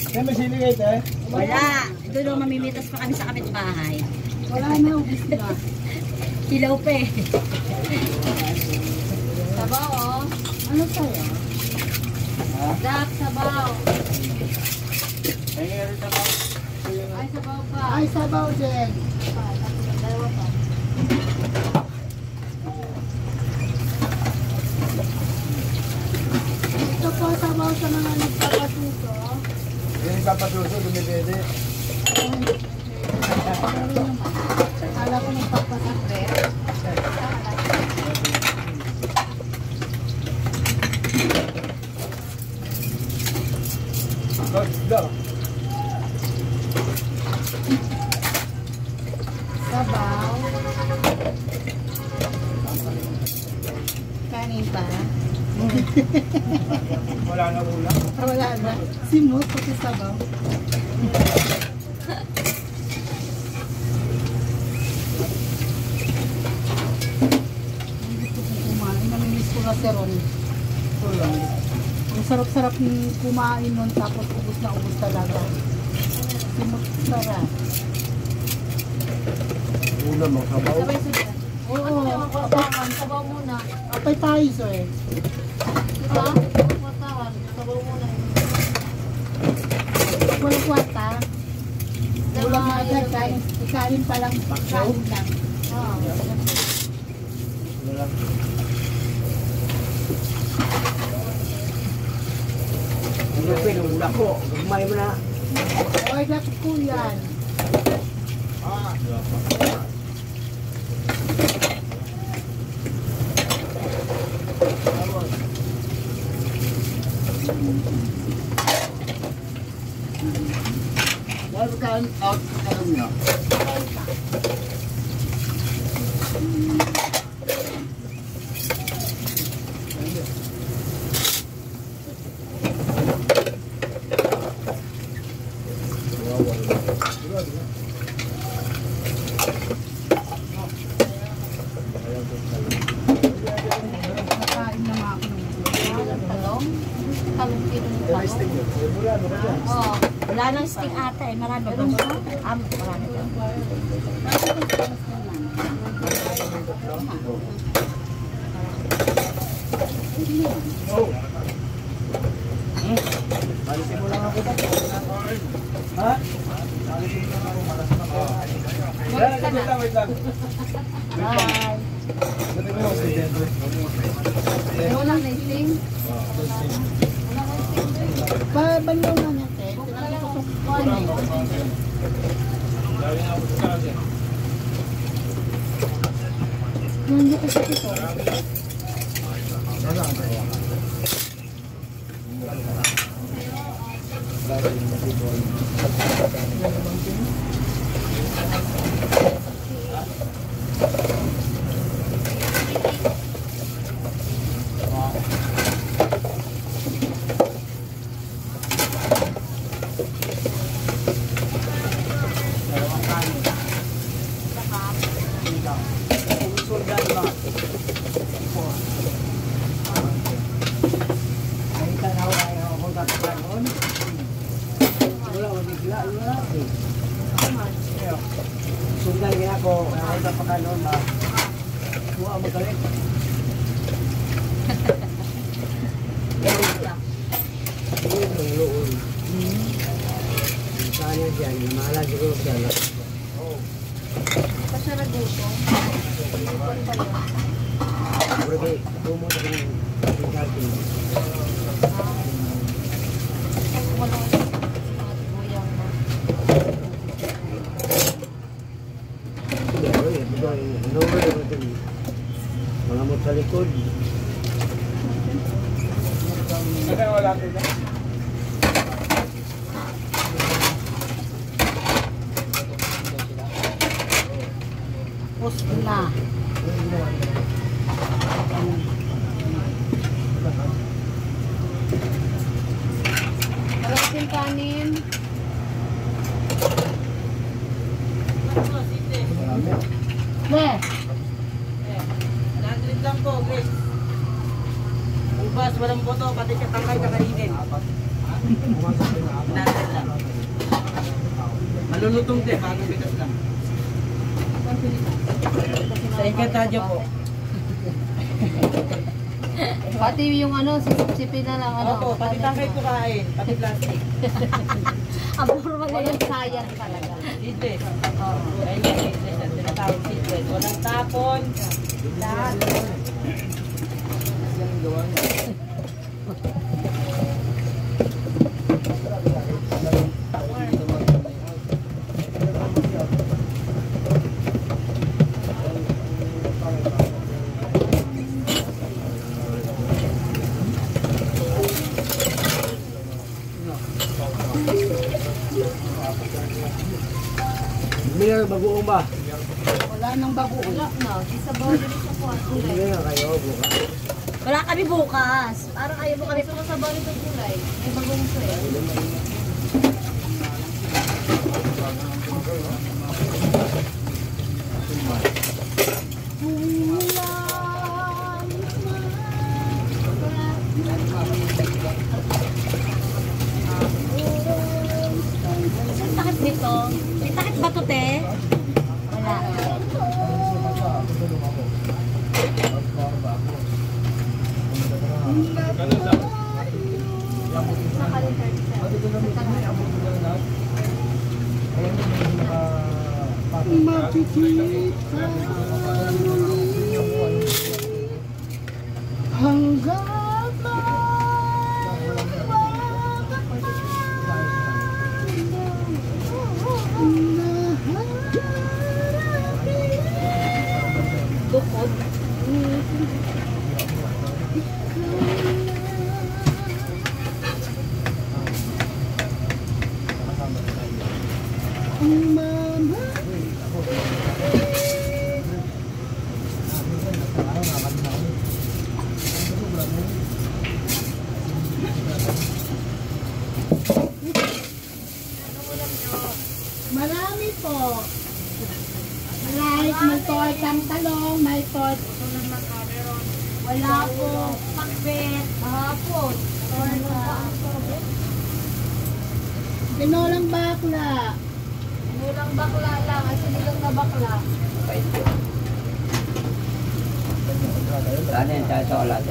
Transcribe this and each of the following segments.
Yan may sili kayo eh? Wala. Doon o mamimitas pa kami sa kapitbahay. Wala na, ubis na. Hilaw pa eh. Sabaw, oh. Ano sa'yo? Dak, sabaw. Ay, sabaw. Ay, sabaw pa. Ay, sabaw din. Dalawa pa. Ito po, sabaw sa mga nagpapasuso. Yan yung papasuso, dumipede. Akala ko nagpapasuso. Go. Sabaw. Kanin pa. Wala na ulam. Wala na. Simot, pati sabaw. Kumain, namimiss ko na si Ron. Ang sarap-sarap kumain nun, tapos ubus na ubus talaga. Simot sarap. Ulam ang sabaw. Sabay-sabay. Oo, Kwatawan, sabaw muna. appetizer. Diba? Kwatawan, sabaw muna. Walang kwarta. Ulam na agad, kain pa lang, kain lang. Oo. Ulam. Ano pa yung ulam ko? Gumay mo na. Oy, dapat ko yan. Wala ka out ka niya. Nakain na nga ako ng Talong? Talong kilo ng talong? Oo. Wala nang stick ata eh. Marami ba? Marami ba? Alisin mo lang ako. Ha? Alisin mo lang ako. Malas na ako. Wait lang. Bye. Sabi mo, presidente. Walang nesting? Banyaw na niya, te. Tinanong ko sa kuwan eh. Yung dito sa ito. Sundan niya ako, nakita pa ka noon ba? Kuha mo galit. Ayun, ang loon. Saan niya dyan? Mahala siguro siya lang. Kasi naguto. Ipon pa yun. Pero pumunta ka ng dating. Walang buyang na. Mga mo sa likod. Saka wala dito. Post na. Maraming kanin. Ne. 100 lang po, Grace. Ubas, walang boto, pati katangkay kakainin. 100 lang. Malulutong din, bagong bigas lang. Sa ikatadyo po. Pati yung ano, sipsipin na lang ano. Opo, pati tangkay ko kain, pati plastic. Ang puro Walang sayang talaga. Seedless. Ayun yung seedless. Ang tinatawag seedless. Walang tapon. Lahat. May bagoong ba? Wala nang bago. Wala na. Isabaw din sa kwarto. May na kayo bukas. Wala kami bukas. Parang ayaw mo kami. Gusto ko sabaw nito gulay. May bagong sweat. Ang takit nito. May takit ba to, te? Wala. Hanggang Bukod. marami po. Like, may tortang talong, may tort. Wala po. Pakbet. Hapon. Tinolang bakla. Nilang bakla lang. At sinilang na bakla. Saan yan? Sa ulat.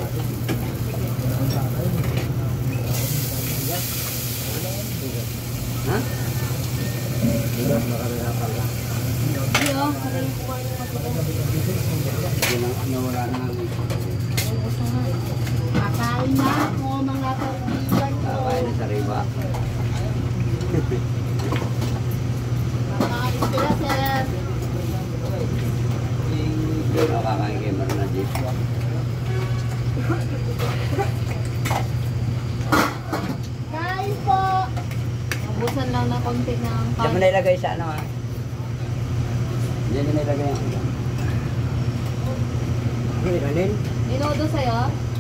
Ha? Iyo. Nawala na nga. Kakain na ako, mga kaibigan ko. Kakain na sa riba. Kakain sila, sir. Kakain kayo meron na dito. Kain po. Ubusan lang na konti ng Diyan mo nilagay sa ano ha? Diyan mo nilagay yung ano? Hindi, kanin? Inodo sa'yo?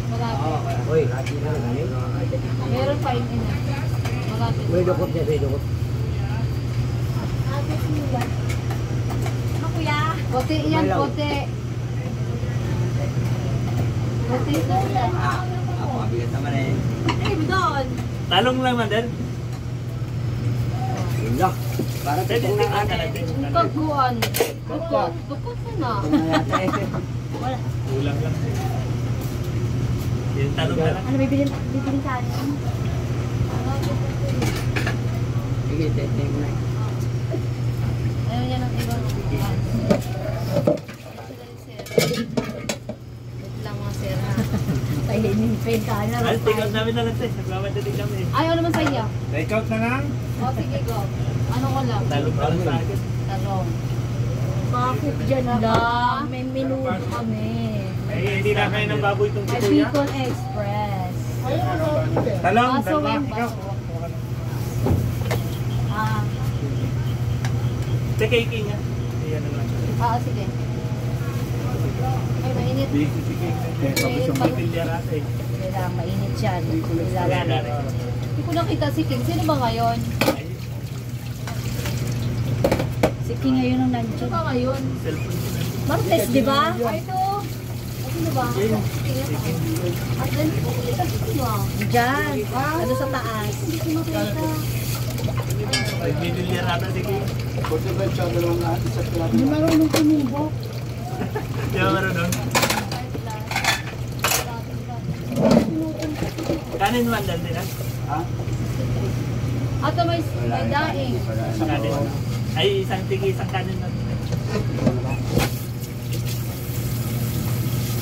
Malapit. Uy, hati na kanin. Meron pa yun ina. Malapit. Uy, dukot niya, uy, dukot. Ate sila. Ano, kuya? Puti yan, puti. Puti na. Ako, mabigat naman eh. Ay, doon. Talong lang man din. Yun lang. Para tipong na ate. Kaguan. Dukot. Dukot na na. Wala. Kulang lang. Yung talong na lang. Ano, bibilin ka ano? Sige, testing mo na. Ayaw niya ng ibang kuan. Wait lang mga sir ha. Pahinin ka na. Ay, take out namin na lang tayo. Nagmamadating kami. Ayaw naman sa iyo. Take out na lang. O sige go. Ano ko lang? Talong pa lang sa akin. Talong. Bakit dyan lang? May minuto kami. Eh, hindi na kayo ng baboy itong At tituya. Bicol Express. Ayun, Robby. Talong, Baso dalawa. yung Ikaw. baso. Ah, Sa cake niya. Iyan na lang. Sige. Ay, mainit. Sige. Tapos yung matilya rasa eh. kailangan mainit yan. Ilalamig. Hindi ko nakita si King. Sino ba ngayon? Si King ngayon ang Sino nandiyan. ba ngayon? Cellphone ko na. Martes, di ba? Ay, ito. Ay, sino ba? At then, sino? Diyan. Ano sa taas? Hindi ko makita. Nagbibilyar ata si King. 45 siya, dalawang lahat, isa pala. Hindi marunong tumubok. Di ba marunong? Kanin man lang din ah. Ha? Ato may daing. Kanin. Ay, isang tigi, isang kanin lang.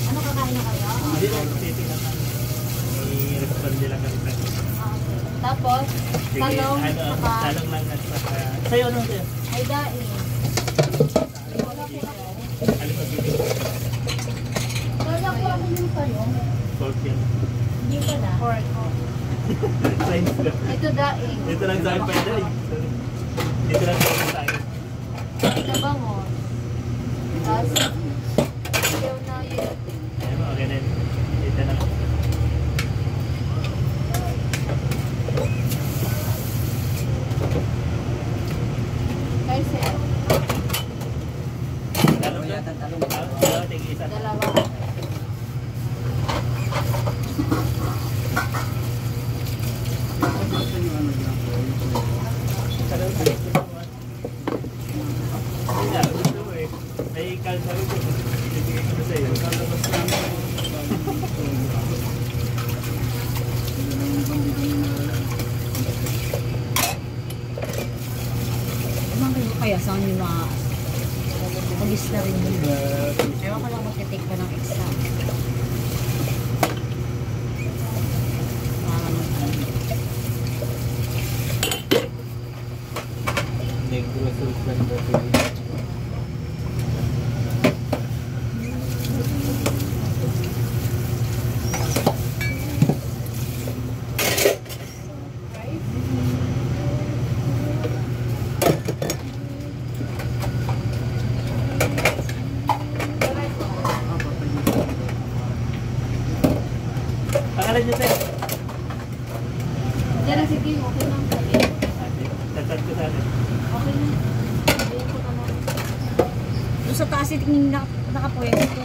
Ano kakain na kayo? Hindi lang titingnan namin. I-respond nila kami sa. Ah, okay. Tapos, Sige, talong, ano, saka talong lang at saka... Sa'yo ano sa'yo? ay daing. Ano sa bibig? Kaya ko ako yung talong. Salt yan. Hindi pa na. Science lang. Ito daing. Dito lang sa akin pwede. Sorry. Dito lang sa akin. Ito bangon. Tapos, ayaw na yun. Ayun, okay na yun. Dito lang. Kasi, Talong yan. Dalawa, tingin isa. dalawa. Kaya, gusto mo eh. May kalsabi ko. Ibigay ko na sa'yo. Kalabas namin. Ewan kayo kaya saan yung mga pagis na rin yun. Ewan ko lang magte-take pa ng exam. Negro surprende. Pangalan niyo sa'yo? Diyan na si King, okay lang sabi. Tatat ko sa akin. Okay na. Sabihin ko naman. Doon sa taas yung nakapwede ko.